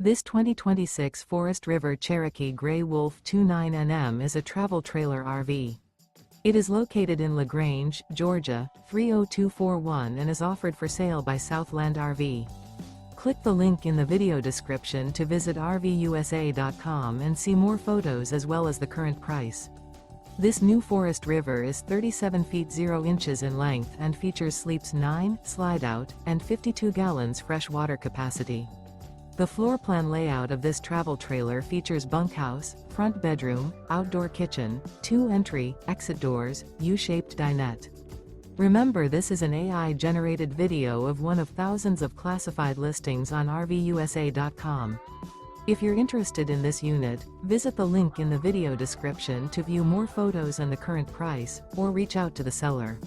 This 2026 Forest River Cherokee Grey Wolf 29NM is a travel trailer RV. It is located in LaGrange, Georgia, 30241 and is offered for sale by Southland RV. Click the link in the video description to visit RVUSA.com and see more photos as well as the current price. This new Forest River is 37 feet 0 inches in length and features sleeps 9, Slideout, and 52 gallons fresh water capacity. The floor plan layout of this travel trailer features bunkhouse, front bedroom, outdoor kitchen, 2 entry, exit doors, U-shaped dinette. Remember, this is an AI-generated video of one of thousands of classified listings on RVUSA.com. If you're interested in this unit, visit the link in the video description to view more photos and the current price, or reach out to the seller.